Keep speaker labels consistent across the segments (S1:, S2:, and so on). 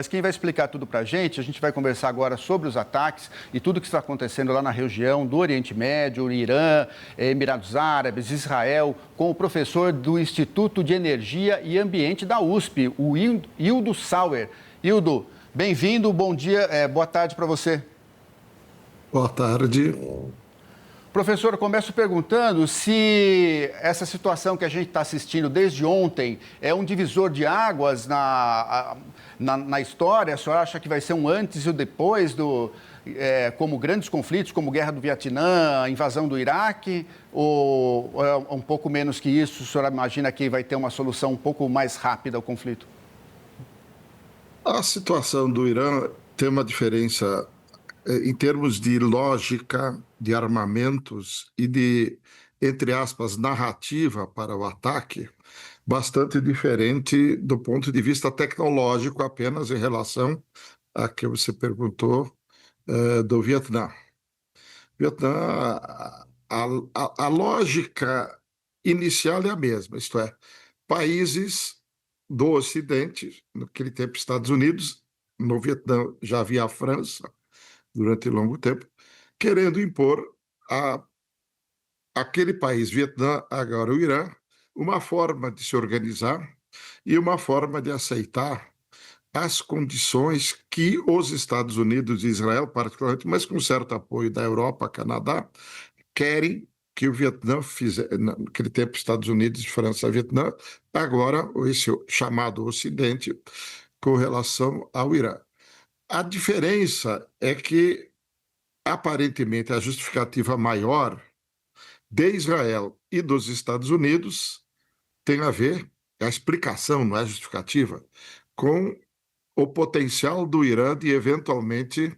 S1: Mas quem vai explicar tudo para a gente vai conversar agora sobre os ataques e tudo que está acontecendo lá na região do Oriente Médio, Irã, Emirados Árabes, Israel, com o professor do Instituto de Energia e Ambiente da USP, o Hildo Sauer. Hildo, bem-vindo, bom dia, boa tarde para você.
S2: Boa tarde.
S1: Professor, eu começo perguntando se essa situação que a gente está assistindo desde ontem é um divisor de águas na história. O senhor acha que vai ser um antes e um depois, como grandes conflitos, como Guerra do Vietnã, a invasão do Iraque? Ou é um pouco menos que isso? O senhor imagina que vai ter uma solução um pouco mais rápida ao conflito?
S2: A situação do Irã tem uma diferença em termos de lógica, de armamentos e de, entre aspas, narrativa para o ataque, bastante diferente do ponto de vista tecnológico, apenas em relação a que você perguntou do Vietnã. Vietnã, a lógica inicial é a mesma, isto é, países do Ocidente, naquele tempo Estados Unidos, no Vietnã já havia a França, durante longo tempo, querendo impor àquele país, Vietnã, agora o Irã, uma forma de se organizar e uma forma de aceitar as condições que os Estados Unidos e Israel, particularmente, mas com certo apoio da Europa, Canadá, querem que o Vietnã fizesse, naquele tempo Estados Unidos, França, Vietnã, agora esse chamado Ocidente, com relação ao Irã. A diferença é que, aparentemente, a justificativa maior de Israel e dos Estados Unidos tem a ver, a explicação, não é justificativa, com o potencial do Irã de eventualmente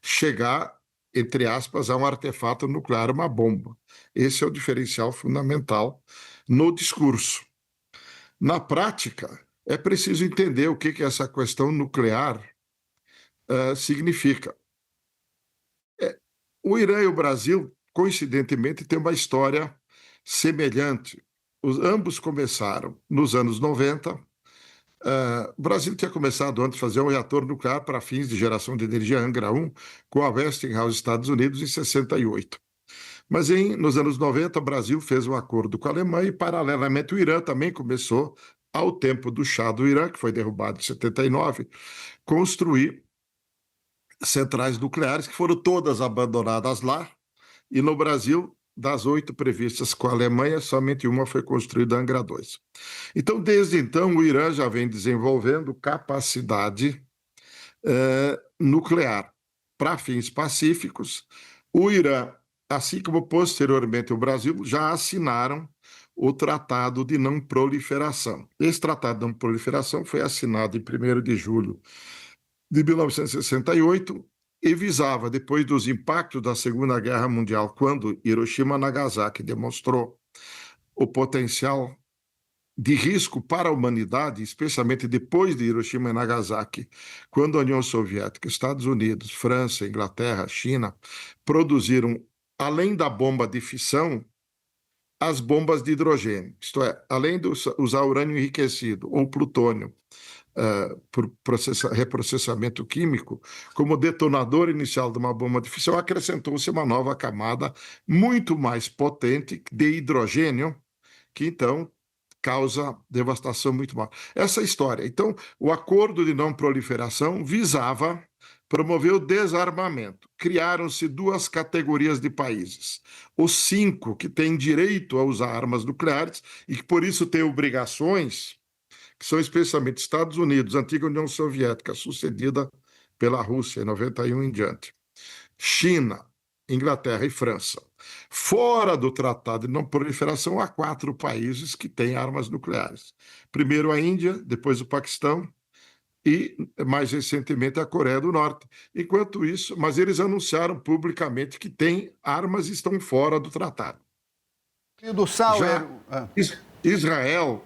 S2: chegar, entre aspas, a um artefato nuclear, uma bomba. Esse é o diferencial fundamental no discurso. Na prática, é preciso entender o que essa questão nuclear significa. O Irã e o Brasil, coincidentemente, têm uma história semelhante. Ambos começaram nos anos 90. O Brasil tinha começado antes a fazer um reator nuclear para fins de geração de energia Angra 1 com a Westinghouse, Estados Unidos, em 68. Mas nos anos 90, o Brasil fez um acordo com a Alemanha e, paralelamente, o Irã também começou, ao tempo do Shah do Irã, que foi derrubado em 79, construir centrais nucleares que foram todas abandonadas lá. E no Brasil, das 8 previstas com a Alemanha, somente uma foi construída, Angra 2. Então, desde então, o Irã já vem desenvolvendo capacidade nuclear para fins pacíficos. O Irã, assim como posteriormente o Brasil, já assinaram o Tratado de Não Proliferação. Esse Tratado de Não Proliferação foi assinado em 1º de julho de 1968 e visava, depois dos impactos da Segunda Guerra Mundial, quando Hiroshima e Nagasaki demonstrou o potencial de risco para a humanidade, especialmente depois de Hiroshima e Nagasaki, quando a União Soviética, Estados Unidos, França, Inglaterra, China produziram, além da bomba de fissão, as bombas de hidrogênio, isto é, além de usar urânio enriquecido ou plutônio por reprocessamento químico, como detonador inicial de uma bomba de fissão, acrescentou-se uma nova camada muito mais potente de hidrogênio, que então causa devastação muito maior. Essa história. Então, o acordo de não proliferação visava promover o desarmamento. Criaram-se 2 categorias de países. Os 5 que têm direito a usar armas nucleares e que, por isso, têm obrigações, que são especialmente Estados Unidos, antiga União Soviética, sucedida pela Rússia, em 91 em diante, China, Inglaterra e França. Fora do Tratado de Não Proliferação, há 4 países que têm armas nucleares. Primeiro a Índia, depois o Paquistão e, mais recentemente, a Coreia do Norte. Enquanto isso, mas eles anunciaram publicamente que têm armas e estão fora do tratado.
S1: E do Sauer...
S2: Israel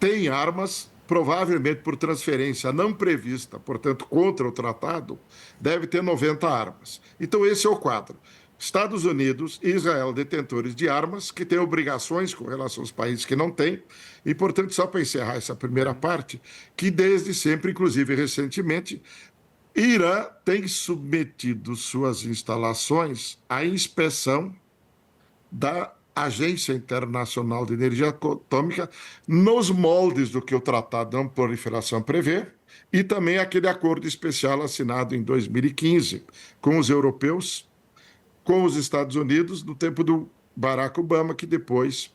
S2: tem armas, provavelmente por transferência não prevista, portanto, contra o tratado, deve ter 90 armas. Então, esse é o quadro. Estados Unidos e Israel, detentores de armas, que têm obrigações com relação aos países que não têm. E, portanto, só para encerrar essa primeira parte, que desde sempre, inclusive recentemente, Irã tem submetido suas instalações à inspeção da Agência Internacional de Energia Atômica nos moldes do que o Tratado de Não Proliferação prevê e também aquele acordo especial assinado em 2015 com os europeus, com os Estados Unidos, no tempo do Barack Obama, que depois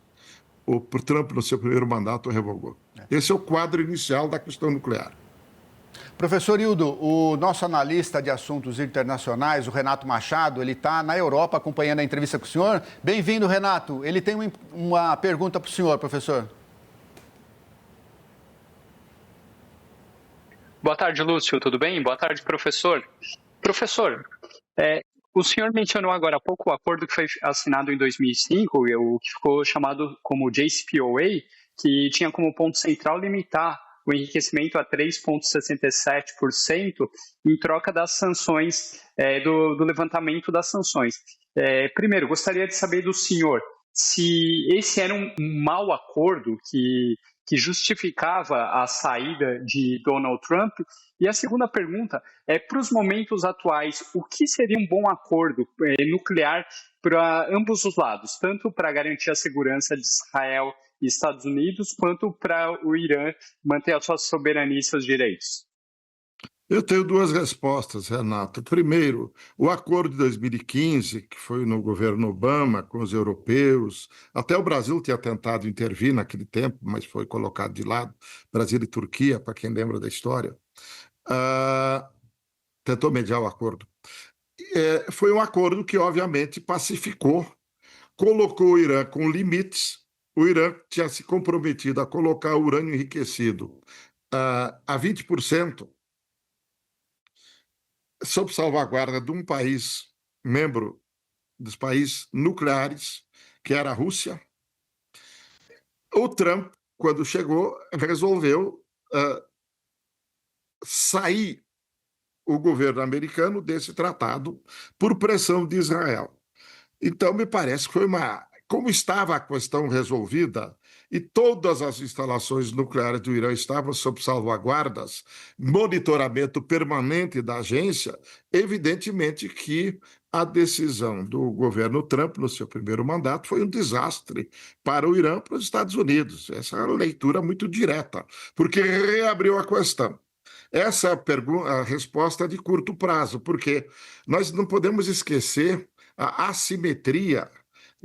S2: o Trump, no seu primeiro mandato, revogou. Esse é o quadro inicial da questão nuclear.
S1: Professor Hildo, o nosso analista de assuntos internacionais, o Renato Machado, ele está na Europa acompanhando a entrevista com o senhor. Bem-vindo, Renato. Ele tem uma pergunta para o senhor, professor.
S3: Boa tarde, Lúcio. Tudo bem? Boa tarde, professor. Professor, o senhor mencionou agora há pouco o acordo que foi assinado em 2005, o que ficou chamado como JCPOA, que tinha como ponto central limitar o enriquecimento a 3,67% em troca das sanções, do levantamento das sanções. Primeiro, gostaria de saber do senhor se esse era um mau acordo que justificava a saída de Donald Trump. E a segunda pergunta é, para os momentos atuais, o que seria um bom acordo nuclear para ambos os lados, tanto para garantir a segurança de Israel e Estados Unidos, quanto para o Irã manter a sua soberania e seus direitos?
S2: Eu tenho duas respostas, Renato. Primeiro, o acordo de 2015, que foi no governo Obama, com os europeus, até o Brasil tinha tentado intervir naquele tempo, mas foi colocado de lado, Brasil e Turquia, para quem lembra da história, tentou mediar o acordo. Foi um acordo que, obviamente, pacificou, colocou o Irã com limites. O Irã tinha se comprometido a colocar o urânio enriquecido a 20%, sob salvaguarda de um país membro dos países nucleares, que era a Rússia. O Trump, quando chegou, resolveu sair o governo americano desse tratado por pressão de Israel. Então, me parece que foi como estava a questão resolvida e todas as instalações nucleares do Irã estavam sob salvaguardas, monitoramento permanente da agência, evidentemente que a decisão do governo Trump, no seu primeiro mandato, foi um desastre para o Irã e para os Estados Unidos. Essa é uma leitura muito direta, porque reabriu a questão. Essa é a resposta de curto prazo, porque nós não podemos esquecer a assimetria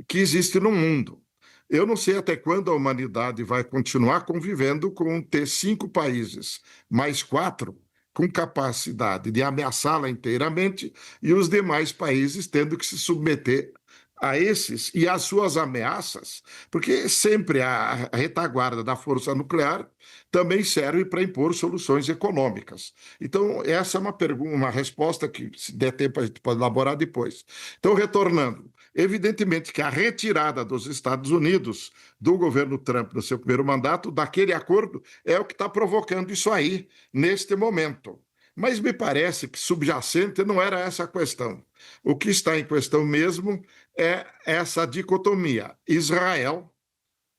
S2: que existe no mundo. Eu não sei até quando a humanidade vai continuar convivendo com ter 5 países, mais 4, com capacidade de ameaçá-la inteiramente, e os demais países tendo que se submeter a esses e às suas ameaças, porque sempre a retaguarda da força nuclear também serve para impor soluções econômicas. Então, essa é uma resposta que, se der tempo, a gente pode elaborar depois. Então, retornando, evidentemente que a retirada dos Estados Unidos do governo Trump no seu primeiro mandato, daquele acordo, é o que está provocando isso aí, neste momento. Mas me parece que subjacente não era essa a questão. O que está em questão mesmo é essa dicotomia. Israel,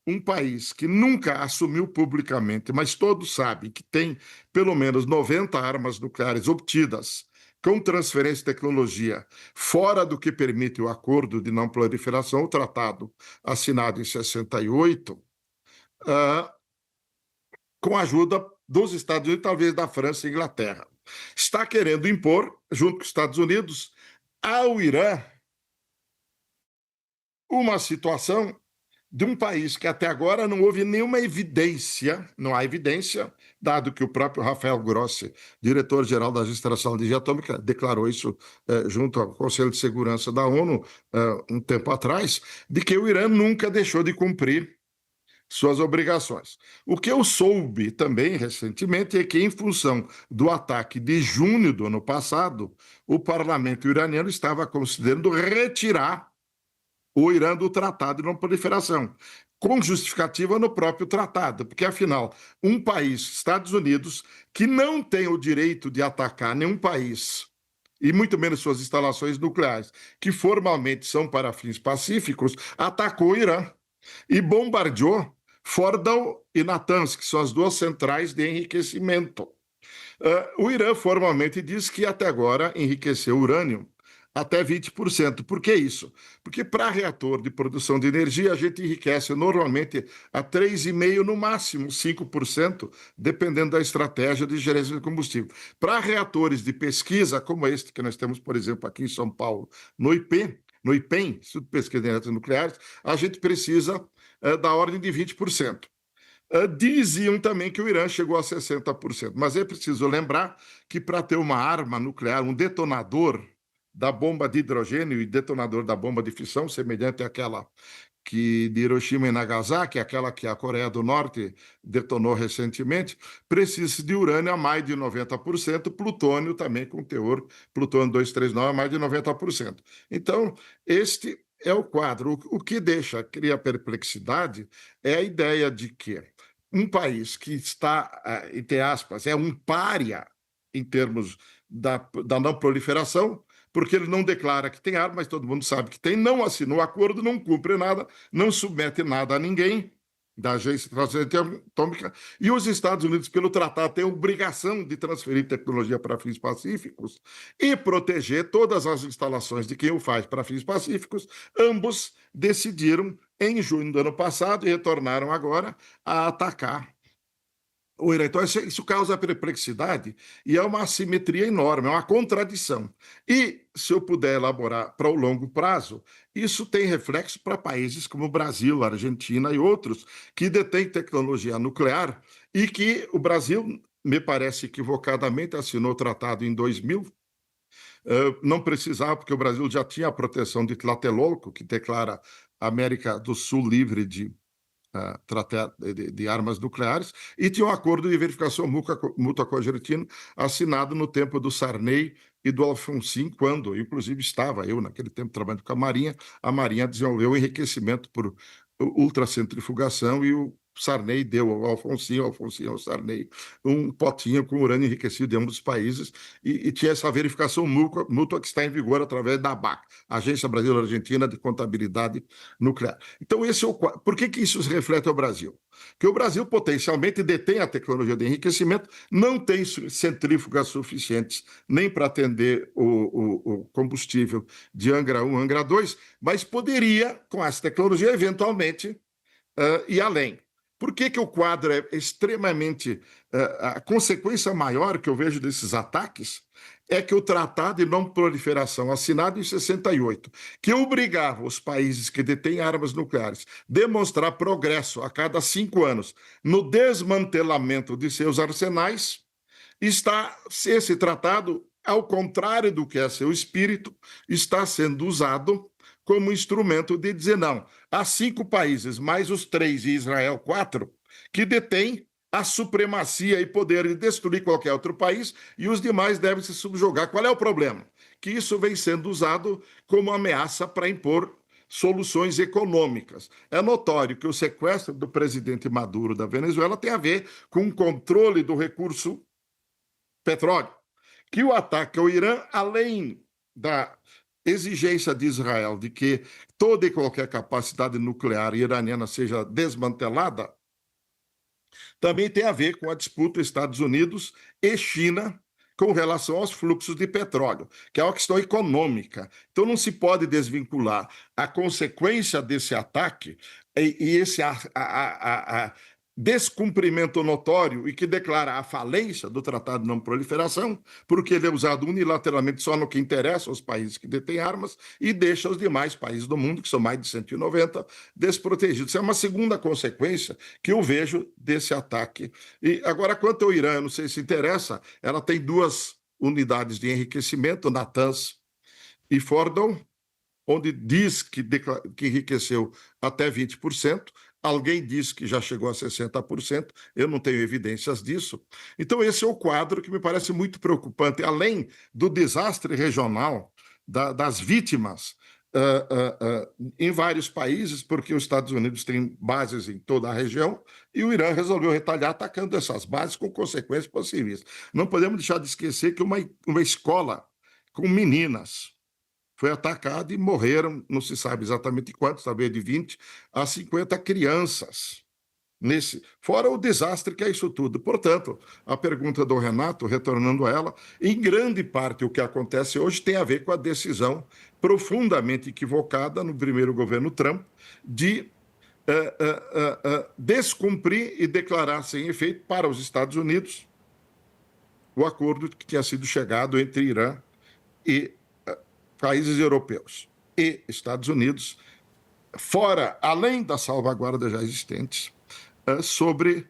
S2: um país que nunca assumiu publicamente, mas todos sabem que tem pelo menos 90 armas nucleares obtidas com transferência de tecnologia fora do que permite o acordo de não proliferação, o tratado assinado em 68, com a ajuda dos Estados Unidos, talvez da França e Inglaterra. Está querendo impor, junto com os Estados Unidos, ao Irã uma situação de um país que até agora não houve nenhuma evidência, não há evidência, dado que o próprio Rafael Grossi, diretor-geral da Agência Internacional de Energia Atômica, declarou isso junto ao Conselho de Segurança da ONU um tempo atrás, de que o Irã nunca deixou de cumprir suas obrigações. O que eu soube também recentemente é que, em função do ataque de junho do ano passado, o parlamento iraniano estava considerando retirar o Irã do Tratado de Não Proliferação, com justificativa no próprio tratado, porque, afinal, um país, Estados Unidos, que não tem o direito de atacar nenhum país e muito menos suas instalações nucleares, que formalmente são para fins pacíficos, atacou o Irã e bombardeou Fordow e Natanz, que são as duas centrais de enriquecimento. O Irã formalmente diz que até agora enriqueceu urânio até 20%. Por que isso? Porque para reator de produção de energia, a gente enriquece normalmente a 3,5%, no máximo 5%, dependendo da estratégia de gerência de combustível. Para reatores de pesquisa, como este que nós temos, por exemplo, aqui em São Paulo, no IPEM, Instituto de Pesquisa em Reatores Nucleares, a gente precisa da ordem de 20%. Diziam também que o Irã chegou a 60%, mas é preciso lembrar que para ter uma arma nuclear, um detonador da bomba de hidrogênio e detonador da bomba de fissão, semelhante àquela que de Hiroshima e Nagasaki, aquela que a Coreia do Norte detonou recentemente, precisa de urânio a mais de 90%, plutônio também com teor, plutônio 239 a mais de 90%. Então, este é o quadro. O que cria perplexidade é a ideia de que um país que está, entre aspas, é um pária em termos da não proliferação, porque ele não declara que tem arma, mas todo mundo sabe que tem, não assinou o acordo, não cumpre nada, não submete nada a ninguém da Agência Internacional Atômica, e os Estados Unidos, pelo tratado, têm a obrigação de transferir tecnologia para fins pacíficos e proteger todas as instalações de quem o faz para fins pacíficos. Ambos decidiram, em junho do ano passado, e retornaram agora a atacar o Irã. Então, isso causa perplexidade e é uma assimetria enorme, é uma contradição. E, se eu puder elaborar para o longo prazo, isso tem reflexo para países como o Brasil, a Argentina e outros, que detêm tecnologia nuclear e que o Brasil, me parece equivocadamente, assinou o tratado em 2000. Não precisava, porque o Brasil já tinha a proteção de Tlatelolco, que declara a América do Sul livre tratado de armas nucleares, e tinha um acordo de verificação mútua com a Argentina assinado no tempo do Sarney e do Alfonsín, quando, inclusive, estava eu, naquele tempo, trabalhando com a Marinha desenvolveu o enriquecimento por ultracentrifugação e o Sarney deu ao Alfonsín ao Sarney, um potinho com urânio enriquecido de ambos os países e tinha essa verificação mútua que está em vigor através da ABAC, Agência Brasileira-Argentina de Contabilidade Nuclear. Então, esse é o quadro. Por que isso se reflete ao Brasil? Porque o Brasil potencialmente detém a tecnologia de enriquecimento, não tem centrífugas suficientes nem para atender o combustível de Angra 1, Angra 2, mas poderia, com essa tecnologia, eventualmente, ir além. Por que o quadro é extremamente... a consequência maior que eu vejo desses ataques é que o Tratado de Não Proliferação, assinado em 68, que obrigava os países que detêm armas nucleares a demonstrar progresso a cada 5 anos no desmantelamento de seus arsenais, esse tratado, ao contrário do que é seu espírito, está sendo usado como instrumento de dizer não. Há 5 países, mais os 3 e Israel 4, que detêm a supremacia e poder de destruir qualquer outro país e os demais devem se subjugar. Qual é o problema? Que isso vem sendo usado como ameaça para impor soluções econômicas. É notório que o sequestro do presidente Maduro da Venezuela tem a ver com o controle do recurso petróleo. Que o ataque ao Irã, além da exigência de Israel de que toda e qualquer capacidade nuclear iraniana seja desmantelada, também tem a ver com a disputa Estados Unidos e China com relação aos fluxos de petróleo, que é uma questão econômica. Então não se pode desvincular a consequência desse ataque e esse descumprimento notório e que declara a falência do Tratado de Não Proliferação, porque ele é usado unilateralmente só no que interessa aos países que detêm armas e deixa os demais países do mundo, que são mais de 190, desprotegidos. Isso é uma segunda consequência que eu vejo desse ataque. E agora, quanto ao Irã, eu não sei se interessa, ela tem 2 unidades de enriquecimento, Natanz e Fordow, onde diz que enriqueceu até 20%, alguém diz que já chegou a 60%, eu não tenho evidências disso. Então, esse é o quadro que me parece muito preocupante, além do desastre regional, das vítimas em vários países, porque os Estados Unidos têm bases em toda a região e o Irã resolveu retalhar atacando essas bases com consequências possíveis. Não podemos deixar de esquecer que uma escola com meninas. Foi atacado e morreram, não se sabe exatamente quantos, talvez de 20 a 50 crianças. Fora o desastre que é isso tudo. Portanto, a pergunta do Renato, retornando a ela, em grande parte o que acontece hoje tem a ver com a decisão profundamente equivocada no primeiro governo Trump de descumprir e declarar sem efeito para os Estados Unidos o acordo que tinha sido chegado entre Irã e países europeus e Estados Unidos, além das salvaguardas já existentes, sobre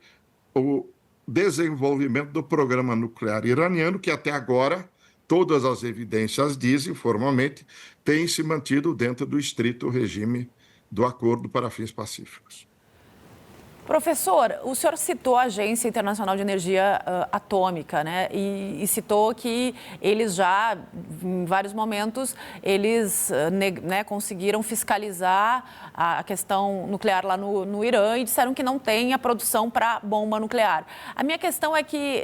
S2: o desenvolvimento do programa nuclear iraniano, que até agora, todas as evidências dizem, formalmente, tem se mantido dentro do estrito regime do Acordo para Fins Pacíficos.
S4: Professor, o senhor citou a Agência Internacional de Energia Atômica, né? E citou que eles já, em vários momentos, eles conseguiram fiscalizar a questão nuclear lá no Irã e disseram que não tem a produção para bomba nuclear. A minha questão é que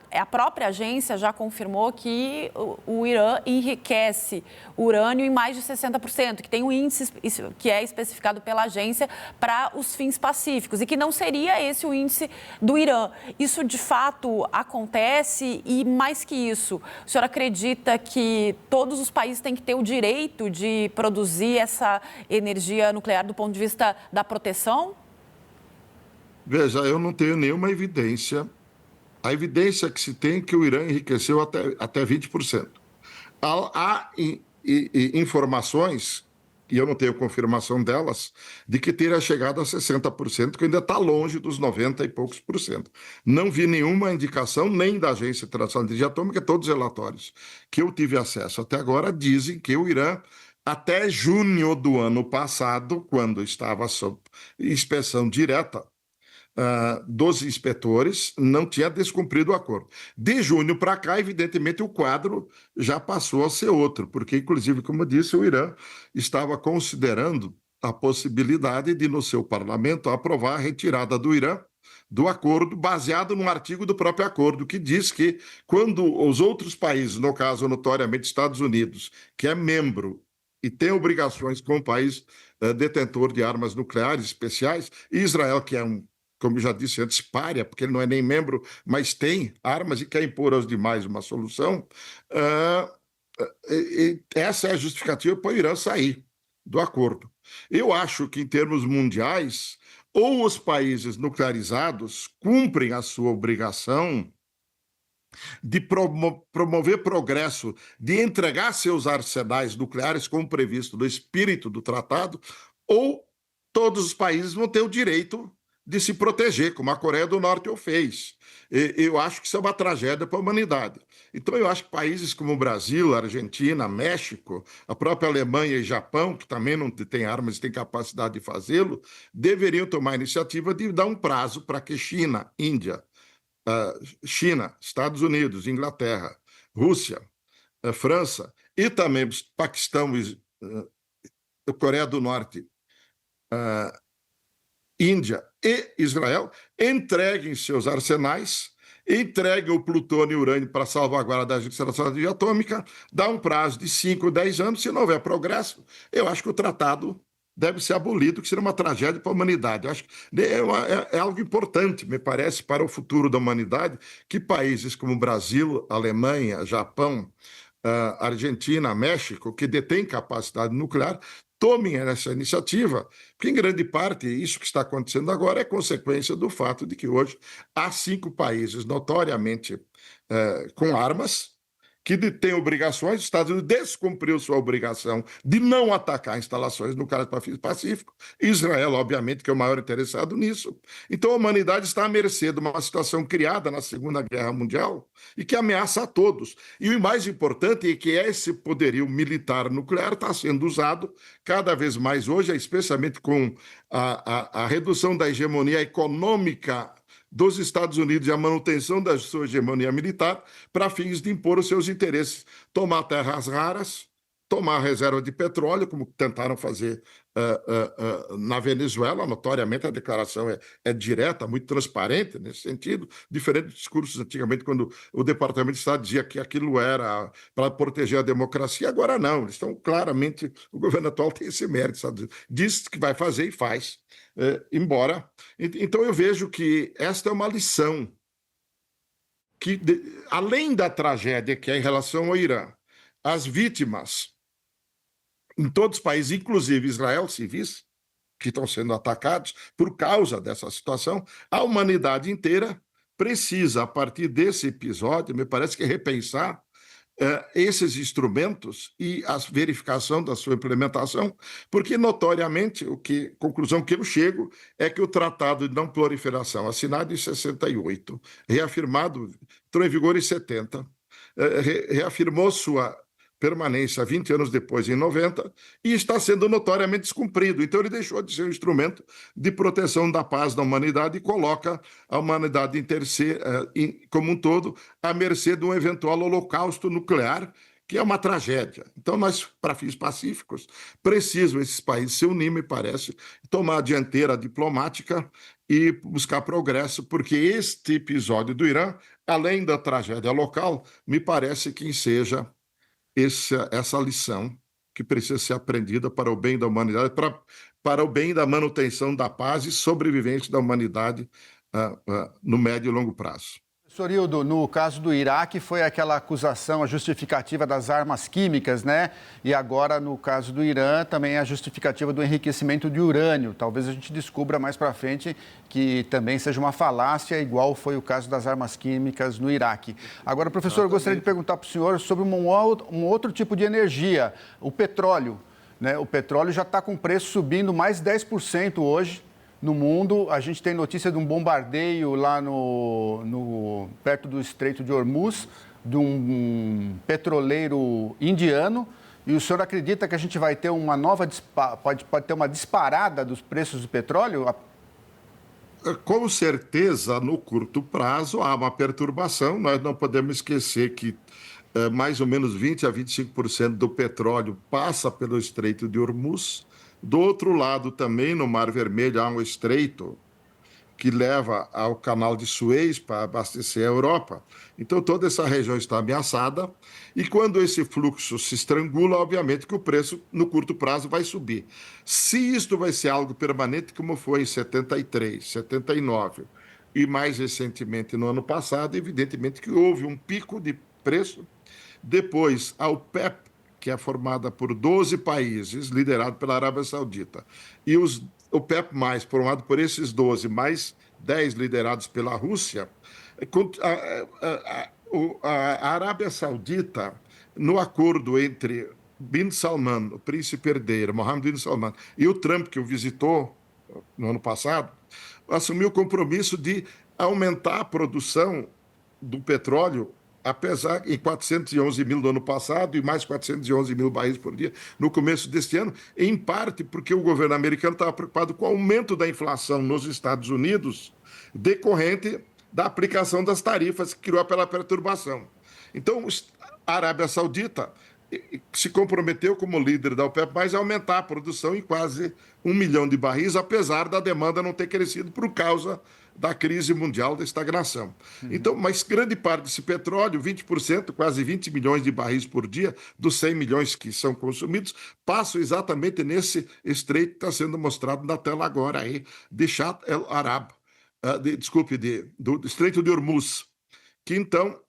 S4: a própria agência já confirmou que o Irã enriquece urânio em mais de 60%, que tem um índice que é especificado pela agência para os fins pacíficos e que não seria esse o índice do Irã. Isso, de fato, acontece e, mais que isso, o senhor acredita que todos os países têm que ter o direito de produzir essa energia nuclear do ponto de vista da proteção?
S2: Veja, eu não tenho nenhuma evidência. A evidência que se tem é que o Irã enriqueceu até 20%. Há informações, e eu não tenho confirmação delas, de que teria chegado a 60%, que ainda está longe dos 90 e poucos por cento. Não vi nenhuma indicação, nem da Agência Internacional de Energia Atômica, todos os relatórios que eu tive acesso até agora dizem que o Irã, até junho do ano passado, quando estava sob inspeção direta dos inspetores, não tinha descumprido o acordo. De junho para cá, evidentemente, o quadro já passou a ser outro, porque, inclusive, como eu disse, o Irã estava considerando a possibilidade de, no seu parlamento, aprovar a retirada do Irã do acordo, baseado num artigo do próprio acordo, que diz que, quando os outros países, no caso, notoriamente, Estados Unidos, que é membro e tem obrigações com o país detentor de armas nucleares especiais, e Israel, que é como eu já disse antes, pária, porque ele não é nem membro, mas tem armas e quer impor aos demais uma solução, essa é a justificativa para o Irã sair do acordo. Eu acho que, em termos mundiais, ou os países nuclearizados cumprem a sua obrigação de promover progresso, de entregar seus arsenais nucleares, como previsto no espírito do tratado, ou todos os países vão ter o direito de se proteger, como a Coreia do Norte o fez. Eu acho que isso é uma tragédia para a humanidade. Então, eu acho que países como o Brasil, Argentina, México, a própria Alemanha e Japão, que também não têm armas e têm capacidade de fazê-lo, deveriam tomar a iniciativa de dar um prazo para que China, Índia, China, Estados Unidos, Inglaterra, Rússia, França e também Paquistão e Coreia do Norte, Índia e Israel entreguem seus arsenais, entreguem o plutônio e o urânio para salvaguarda da Agência Internacional de Energia Atômica, dá um prazo de 5, 10 anos. Se não houver progresso, eu acho que o tratado deve ser abolido, que seria uma tragédia para a humanidade. Eu acho que é algo importante, me parece, para o futuro da humanidade, que países como Brasil, Alemanha, Japão, Argentina, México, que detêm capacidade nuclear, tomem essa iniciativa, porque, em grande parte, isso que está acontecendo agora é consequência do fato de que hoje há 5 países notoriamente com armas, que têm obrigações. Os Estados Unidos descumpriu sua obrigação de não atacar instalações nucleares para fins pacíficos. Israel, obviamente, que é o maior interessado nisso. Então, a humanidade está à mercê de uma situação criada na Segunda Guerra Mundial e que ameaça a todos. E o mais importante é que esse poderio militar nuclear está sendo usado cada vez mais hoje, especialmente com a redução da hegemonia econômica dos Estados Unidos e a manutenção da sua hegemonia militar para fins de impor os seus interesses, tomar terras raras, tomar reserva de petróleo, como tentaram fazer na Venezuela. Notoriamente, a declaração é direta, muito transparente nesse sentido, diferente dos discursos antigamente, quando o Departamento de Estado dizia que aquilo era para proteger a democracia. Agora não, eles estão claramente, o governo atual tem esse mérito, sabe? Diz que vai fazer e faz, embora. Então eu vejo que esta é uma lição que, além da tragédia que é em relação ao Irã, as vítimas em todos os países, inclusive Israel, civis, que estão sendo atacados por causa dessa situação, a humanidade inteira precisa, a partir desse episódio, me parece que repensar esses instrumentos e a verificação da sua implementação, porque, notoriamente, conclusão que eu chego é que o Tratado de Não Proliferação, assinado em 68, reafirmado, entrou em vigor em 70, reafirmou sua permanência 20 anos depois, em 90, e está sendo notoriamente descumprido. Então, ele deixou de ser um instrumento de proteção da paz da humanidade e coloca a humanidade como um todo à mercê de um eventual holocausto nuclear, que é uma tragédia. Então, nós, para fins pacíficos, precisam esses países se unir, me parece, tomar a dianteira diplomática e buscar progresso, porque este episódio do Irã, além da tragédia local, me parece que enseja essa lição que precisa ser aprendida para o bem da humanidade, para o bem da manutenção da paz e sobrevivência da humanidade no médio e longo prazo.
S1: Professor Hildo, no caso do Iraque, foi aquela acusação, a justificativa das armas químicas, né? E agora, no caso do Irã, também a justificativa do enriquecimento de urânio. Talvez a gente descubra mais para frente que também seja uma falácia, igual foi o caso das armas químicas no Iraque. Agora, professor, eu gostaria de perguntar para o senhor sobre um outro tipo de energia, o petróleo, né? O petróleo já está com o preço subindo mais 10% hoje no mundo. A gente tem notícia de um bombardeio lá perto do Estreito de Hormuz, de um petroleiro indiano. E o senhor acredita que a gente vai ter uma nova, pode ter uma disparada dos preços do petróleo?
S2: Com certeza, no curto prazo, há uma perturbação. Nós não podemos esquecer que mais ou menos 20% a 25% do petróleo passa pelo Estreito de Hormuz. Do outro lado, também, no Mar Vermelho, há um estreito que leva ao Canal de Suez para abastecer a Europa. Então, toda essa região está ameaçada. E quando esse fluxo se estrangula, obviamente que o preço, no curto prazo, vai subir. Se isto vai ser algo permanente, como foi em 73, 79 e mais recentemente no ano passado, evidentemente que houve um pico de preço. Depois, a OPEP, que é formada por 12 países, liderado pela Arábia Saudita, e o OPEP+, formado por esses 12, mais 10 liderados pela Rússia, a Arábia Saudita, no acordo entre Bin Salman, o príncipe herdeiro, Mohammed bin Salman, e o Trump, que o visitou no ano passado, assumiu o compromisso de aumentar a produção do petróleo, apesar em 411 mil no ano passado e mais 411 mil barris por dia no começo deste ano, em parte porque o governo americano estava preocupado com o aumento da inflação nos Estados Unidos, decorrente da aplicação das tarifas que criou pela perturbação. Então, a Arábia Saudita se comprometeu como líder da OPEP+, a aumentar a produção em quase 1 milhão de barris, apesar da demanda não ter crescido por causa da crise mundial da estagnação. Então, mas grande parte desse petróleo, 20%, quase 20 milhões de barris por dia, dos 100 milhões que são consumidos, passam exatamente nesse estreito que está sendo mostrado na tela agora aí, de Shat el Arab, do Estreito de Hormuz, que então,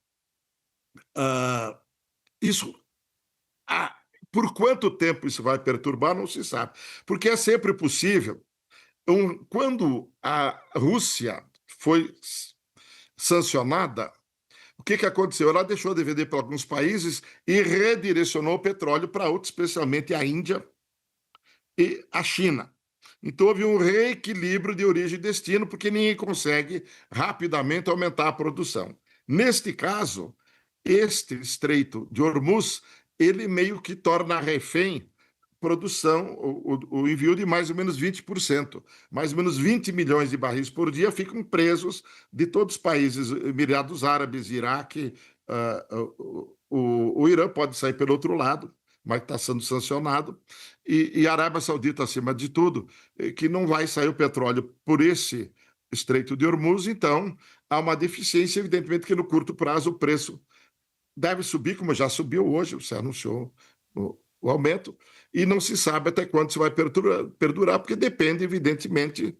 S2: por quanto tempo isso vai perturbar, não se sabe, porque é sempre possível. Quando a Rússia foi sancionada, o que aconteceu? Ela deixou de vender para alguns países e redirecionou o petróleo para outros, especialmente a Índia e a China. Então, houve um reequilíbrio de origem e destino, porque ninguém consegue rapidamente aumentar a produção. Neste caso, este Estreito de Hormuz, ele meio que torna refém produção, o envio de mais ou menos 20%. Mais ou menos 20 milhões de barris por dia ficam presos de todos os países, Emirados Árabes, Iraque, o Irã pode sair pelo outro lado, mas está sendo sancionado, e a Arábia Saudita, acima de tudo, que não vai sair o petróleo por esse Estreito de Hormuz, então há uma deficiência, evidentemente que no curto prazo o preço deve subir, como já subiu hoje, você anunciou o aumento, e não se sabe até quando isso vai perdurar, porque depende, evidentemente,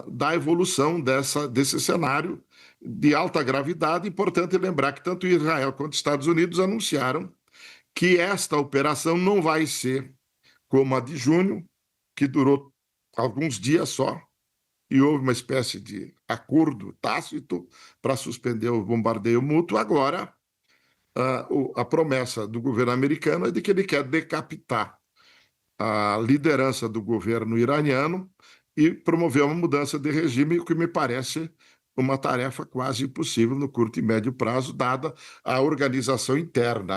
S2: da evolução desse cenário de alta gravidade. Importante lembrar que tanto Israel quanto Estados Unidos anunciaram que esta operação não vai ser como a de junho, que durou alguns dias só, e houve uma espécie de acordo tácito para suspender o bombardeio mútuo. Agora, a promessa do governo americano é de que ele quer decapitar a liderança do governo iraniano e promover uma mudança de regime, o que me parece uma tarefa quase impossível no curto e médio prazo, dada a organização interna,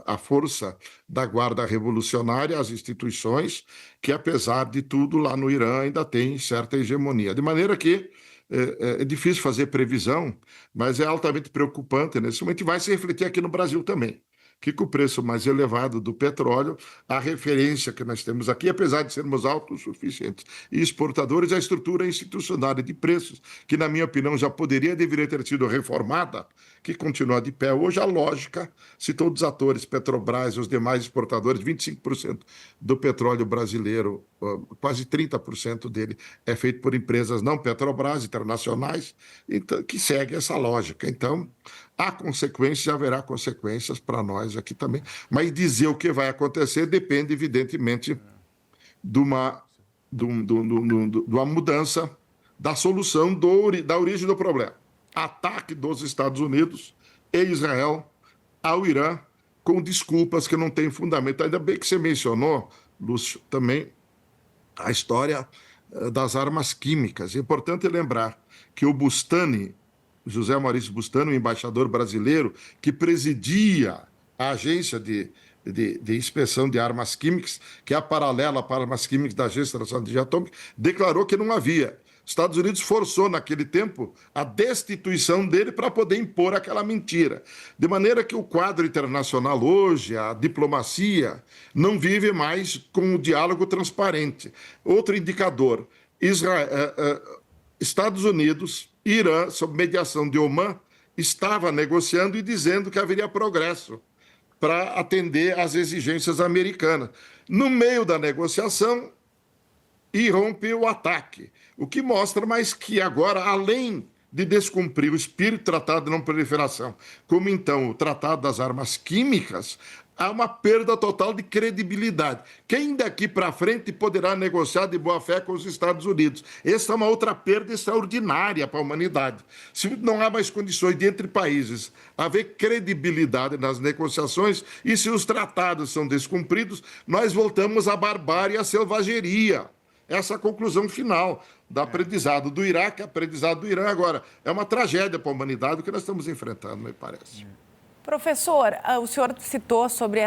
S2: a força da Guarda Revolucionária, as instituições, que, apesar de tudo, lá no Irã ainda tem certa hegemonia. De maneira que é difícil fazer previsão, mas é altamente preocupante nesse momento e vai se refletir aqui no Brasil também. Que com o preço mais elevado do petróleo, a referência que nós temos aqui, apesar de sermos autossuficientes e exportadores, a estrutura institucional de preços, que na minha opinião já deveria ter sido reformada, que continua de pé. Hoje a lógica, se todos os atores, Petrobras e os demais exportadores, 25% do petróleo brasileiro, quase 30% dele é feito por empresas não Petrobras, internacionais, então, que segue essa lógica. Então, há consequências e haverá consequências para nós aqui também. Mas dizer o que vai acontecer depende, evidentemente, de uma mudança da solução da origem do problema. Ataque dos Estados Unidos e Israel ao Irã com desculpas que não têm fundamento. Ainda bem que você mencionou, Lúcio, também a história das armas químicas. É importante lembrar que o Bustani, José Maurício Bustani, o embaixador brasileiro, que presidia a agência de inspeção de armas químicas, que é a paralela para armas químicas da Agência Nacional de Energia Atômica, declarou que não havia. Estados Unidos forçou, naquele tempo, a destituição dele para poder impor aquela mentira. De maneira que o quadro internacional hoje, a diplomacia, não vive mais com o diálogo transparente. Outro indicador, Estados Unidos, Irã, sob mediação de Oman, estava negociando e dizendo que haveria progresso para atender às exigências americanas. No meio da negociação, irrompe o ataque, o que mostra mais que agora, além de descumprir o espírito do Tratado de Não Proliferação, como então o Tratado das Armas Químicas, há uma perda total de credibilidade. Quem daqui para frente poderá negociar de boa fé com os Estados Unidos? Essa é uma outra perda extraordinária para a humanidade. Se não há mais condições de, entre países, haver credibilidade nas negociações, e se os tratados são descumpridos, nós voltamos à barbárie e à selvageria. Essa é a conclusão final do aprendizado do Iraque, aprendizado do Irã. Agora, é uma tragédia para a humanidade o que nós estamos enfrentando, me parece.
S4: Professor, o senhor citou sobre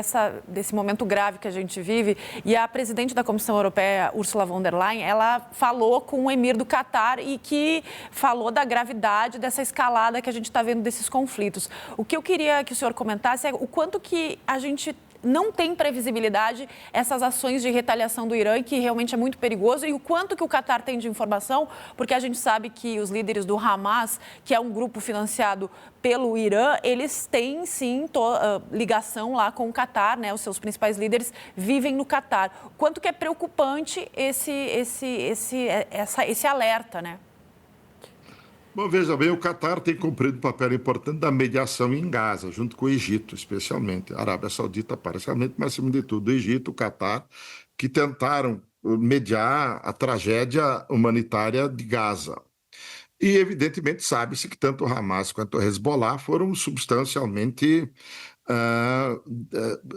S4: desse momento grave que a gente vive, e a presidente da Comissão Europeia, Ursula von der Leyen, ela falou com o emir do Catar e que falou da gravidade dessa escalada que a gente está vendo desses conflitos. O que eu queria que o senhor comentasse é o quanto que a gente não tem previsibilidade essas ações de retaliação do Irã, que realmente é muito perigoso, e o quanto que o Catar tem de informação, porque a gente sabe que os líderes do Hamas, que é um grupo financiado pelo Irã, eles têm sim ligação lá com o Catar, né? Os seus principais líderes vivem no Catar. O quanto que é preocupante esse alerta, né?
S2: Bom, veja bem, o Catar tem cumprido um papel importante da mediação em Gaza, junto com o Egito, especialmente. A Arábia Saudita, parcialmente, mas, acima de tudo, o Egito, o Catar, que tentaram mediar a tragédia humanitária de Gaza. E, evidentemente, sabe-se que tanto o Hamas quanto o Hezbollah foram substancialmente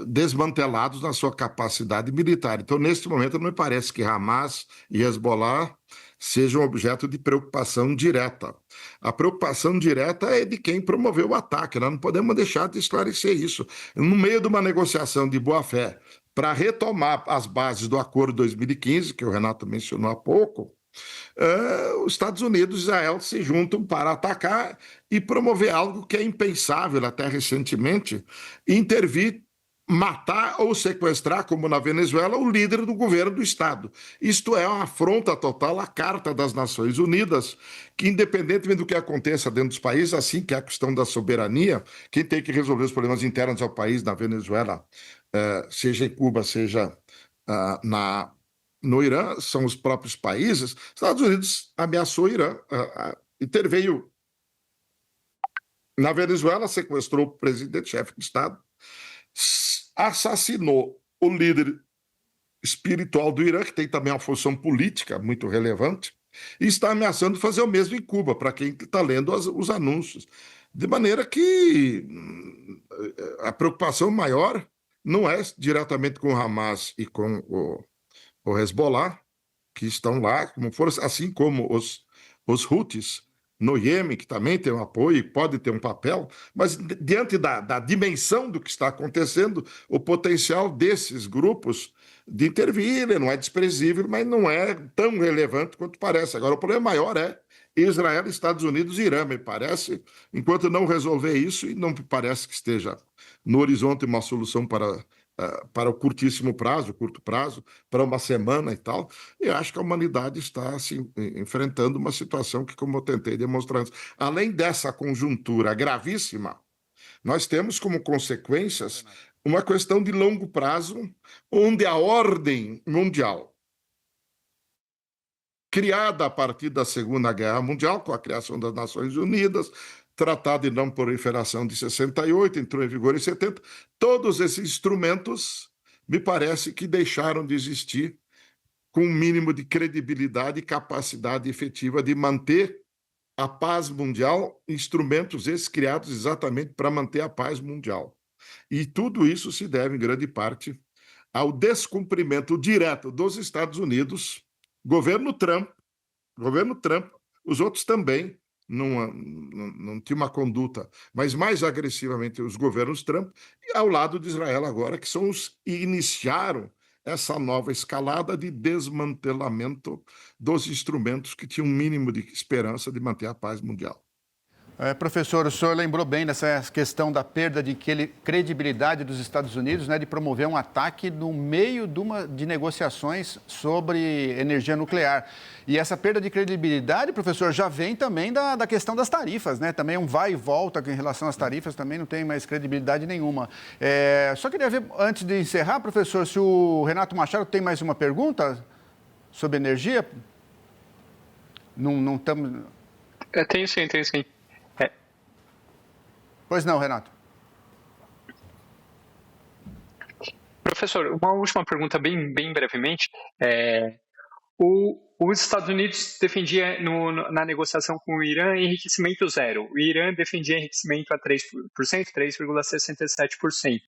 S2: desmantelados na sua capacidade militar. Então, neste momento, não me parece que Hamas e Hezbollah sejam objeto de preocupação direta. A preocupação direta é de quem promoveu o ataque. Nós não podemos deixar de esclarecer isso. No meio de uma negociação de boa-fé para retomar as bases do Acordo de 2015, que o Renato mencionou há pouco, os Estados Unidos e Israel se juntam para atacar e promover algo que é impensável até recentemente, intervir matar ou sequestrar, como na Venezuela, o líder do governo do Estado. Isto é uma afronta total à Carta das Nações Unidas, que, independentemente do que aconteça dentro dos países, assim que é a questão da soberania, quem tem que resolver os problemas internos ao país, na Venezuela, seja em Cuba, seja no Irã, são os próprios países. Os Estados Unidos ameaçou o Irã, interveio na Venezuela, sequestrou o presidente-chefe de Estado, assassinou o líder espiritual do Irã, que tem também uma função política muito relevante, e está ameaçando fazer o mesmo em Cuba, para quem está lendo os anúncios. De maneira que a preocupação maior não é diretamente com o Hamas e com o Hezbollah, que estão lá como força, assim como os Houthis no Iêmen, que também tem um apoio e pode ter um papel, mas diante da dimensão do que está acontecendo, o potencial desses grupos de intervir não é desprezível, mas não é tão relevante quanto parece. Agora, o problema maior é Israel, Estados Unidos e Irã, me parece. Enquanto não resolver isso, e não me parece que esteja no horizonte uma solução para o curtíssimo prazo, curto prazo, para uma semana e tal, eu acho que a humanidade está assim, enfrentando uma situação que, como eu tentei demonstrar antes, além dessa conjuntura gravíssima, nós temos como consequências uma questão de longo prazo, onde a ordem mundial, criada a partir da Segunda Guerra Mundial, com a criação das Nações Unidas, Tratado de Não Proliferação de 68, entrou em vigor em 70, todos esses instrumentos, me parece que deixaram de existir com um mínimo de credibilidade e capacidade efetiva de manter a paz mundial, instrumentos esses criados exatamente para manter a paz mundial. E tudo isso se deve, em grande parte, ao descumprimento direto dos Estados Unidos, governo Trump, os outros também não tinham uma conduta, mas mais agressivamente os governos Trump, e ao lado de Israel agora, que são os que iniciaram essa nova escalada de desmantelamento dos instrumentos que tinham um mínimo de esperança de manter a paz mundial.
S1: Professor, o senhor lembrou bem dessa questão da perda de credibilidade dos Estados Unidos, né, de promover um ataque no meio de negociações sobre energia nuclear. E essa perda de credibilidade, professor, já vem também da questão das tarifas, né? Também um vai e volta em relação às tarifas, também não tem mais credibilidade nenhuma. Só queria ver, antes de encerrar, professor, se o Renato Machado tem mais uma pergunta sobre energia? Não estamos...
S3: Tenho sim.
S1: Pois não, Renato.
S3: Professor, uma última pergunta bem brevemente. Os Estados Unidos defendia na negociação com o Irã enriquecimento zero. O Irã defendia enriquecimento a 3%, 3,67%.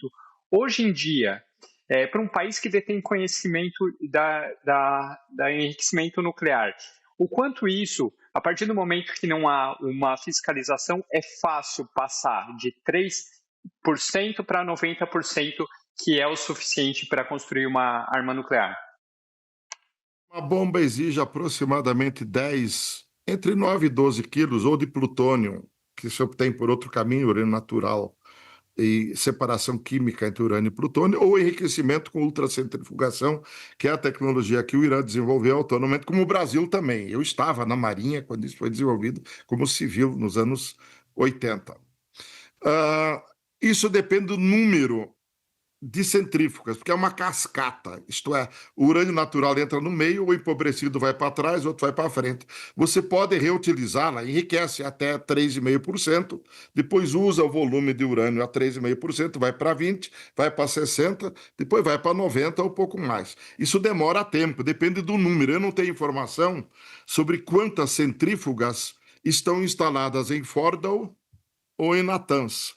S3: Hoje em dia, para um país que detém conhecimento da enriquecimento nuclear, o quanto isso, a partir do momento que não há uma fiscalização, é fácil passar de 3% para 90%, que é o suficiente para construir uma arma nuclear?
S2: Uma bomba exige aproximadamente entre 9 e 12 quilos, ou de plutônio, que se obtém por outro caminho, urânio natural, e separação química entre urânio e plutônio, ou enriquecimento com ultracentrifugação, que é a tecnologia que o Irã desenvolveu autonomamente, como o Brasil também. Eu estava na Marinha quando isso foi desenvolvido como civil nos anos 80. Isso depende do número de centrífugas, porque é uma cascata, isto é, o urânio natural entra no meio, o empobrecido vai para trás, o outro vai para frente. Você pode reutilizá-la, enriquece até 3,5%, depois usa o volume de urânio a 3,5%, vai para 20%, vai para 60%, depois vai para 90% ou pouco mais. Isso demora tempo, depende do número. Eu não tenho informação sobre quantas centrífugas estão instaladas em Fordow ou em Natanz.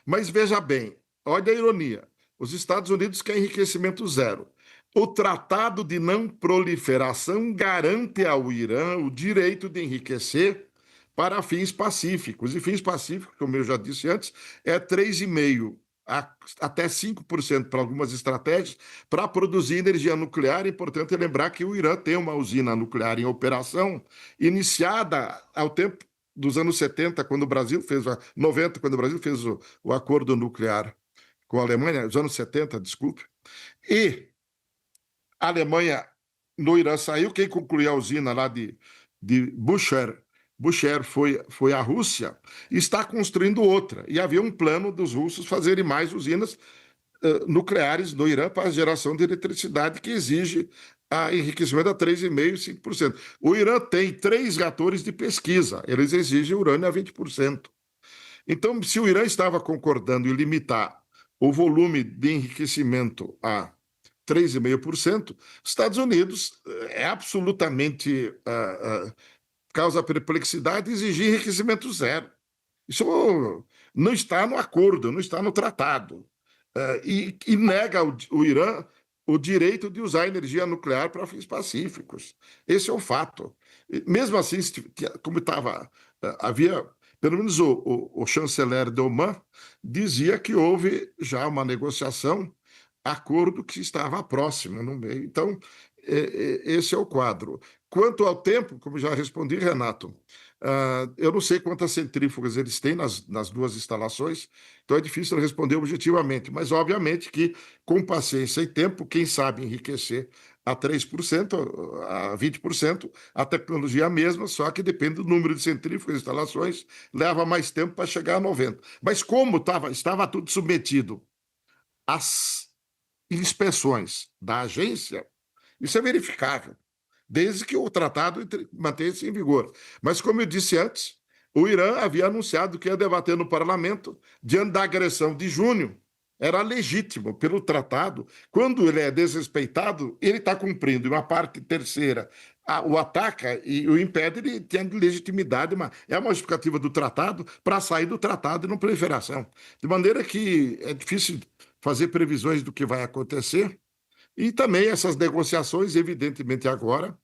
S2: Mas veja bem, olha a ironia. Os Estados Unidos querem enriquecimento zero. O Tratado de Não Proliferação garante ao Irã o direito de enriquecer para fins pacíficos. E fins pacíficos, como eu já disse antes, é 3,5% até 5% para algumas estratégias para produzir energia nuclear. É importante lembrar que o Irã tem uma usina nuclear em operação, iniciada ao tempo dos anos 70, quando o Brasil fez 90, quando o Brasil fez o acordo nuclear com a Alemanha, nos anos 70, desculpe, e a Alemanha no Irã saiu, quem concluiu a usina lá de Bushehr foi a Rússia, e está construindo outra. E havia um plano dos russos fazerem mais usinas nucleares no Irã para a geração de eletricidade que exige enriquecimento a 3,5%, 5%. O Irã tem 3 reatores de pesquisa, eles exigem urânio a 20%. Então, se o Irã estava concordando em limitar o volume de enriquecimento a 3,5%, Estados Unidos é absolutamente causa perplexidade exigir enriquecimento zero. Isso não está no acordo, não está no tratado. E nega o Irã o direito de usar energia nuclear para fins pacíficos. Esse é o fato. Mesmo assim, como havia, pelo menos o chanceler de Oman dizia que houve já uma negociação, acordo que estava próximo no meio. Então, esse é o quadro. Quanto ao tempo, como já respondi, Renato, eu não sei quantas centrífugas eles têm nas 2 instalações, então é difícil responder objetivamente, mas obviamente que com paciência e tempo, quem sabe enriquecer a 3%, a 20%, a tecnologia é a mesma, só que depende do número de centrífugas e instalações, leva mais tempo para chegar a 90%. Mas como estava tudo submetido às inspeções da agência, isso é verificável, desde que o tratado mantenha-se em vigor. Mas, como eu disse antes, o Irã havia anunciado que ia debater no parlamento, diante da agressão de junho, era legítimo pelo tratado. Quando ele é desrespeitado, ele está cumprindo, e uma parte terceira o ataca e o impede, ele tem legitimidade, é uma justificativa do tratado para sair do tratado e não proliferação. De maneira que é difícil fazer previsões do que vai acontecer. E também essas negociações, evidentemente agora,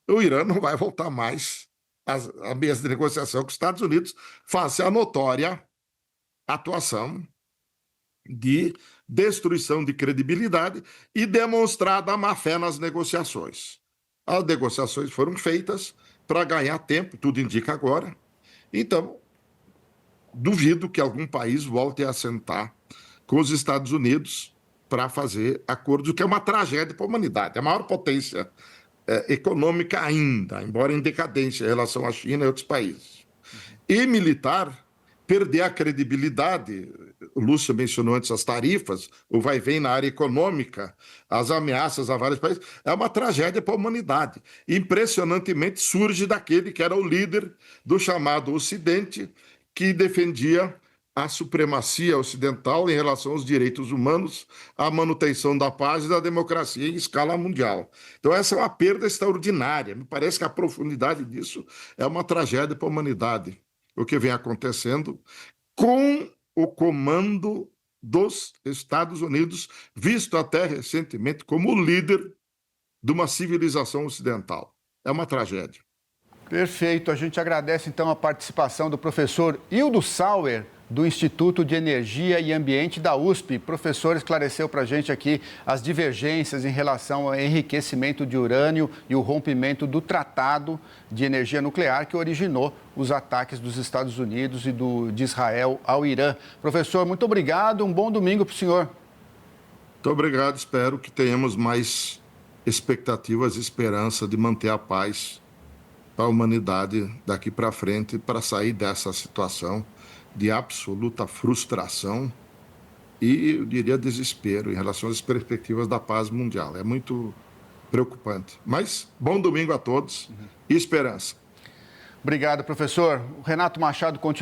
S2: o Irã não vai voltar mais à mesa de negociação com os Estados Unidos, face à notória atuação de destruição de credibilidade e demonstrada a má-fé nas negociações. As negociações foram feitas para ganhar tempo, tudo indica agora. Então, duvido que algum país volte a sentar com os Estados Unidos para fazer acordo, que é uma tragédia para a humanidade. É a maior potência econômica ainda, embora em decadência em relação à China e outros países. E militar, perder a credibilidade, o Lúcio mencionou antes as tarifas, o vai-vem na área econômica, as ameaças a vários países, é uma tragédia para a humanidade. Impressionantemente surge daquele que era o líder do chamado Ocidente, que defendia a supremacia ocidental em relação aos direitos humanos, a manutenção da paz e da democracia em escala mundial. Então essa é uma perda extraordinária. Me parece que a profundidade disso é uma tragédia para a humanidade, o que vem acontecendo com o comando dos Estados Unidos, visto até recentemente como o líder de uma civilização ocidental. É uma tragédia.
S1: Perfeito. A gente agradece, então, a participação do professor Hildo Sauer, do Instituto de Energia e Ambiente da USP. O professor esclareceu para a gente aqui as divergências em relação ao enriquecimento de urânio e o rompimento do Tratado de Energia Nuclear que originou os ataques dos Estados Unidos e de Israel ao Irã. Professor, muito obrigado. Um bom domingo para o senhor.
S2: Muito obrigado. Espero que tenhamos mais expectativas e esperança de manter a paz para a humanidade daqui para frente, para sair dessa situação de absoluta frustração e, eu diria, desespero em relação às perspectivas da paz mundial. É muito preocupante. Mas, bom domingo a todos e esperança.
S1: Obrigado, professor. O Renato Machado continua.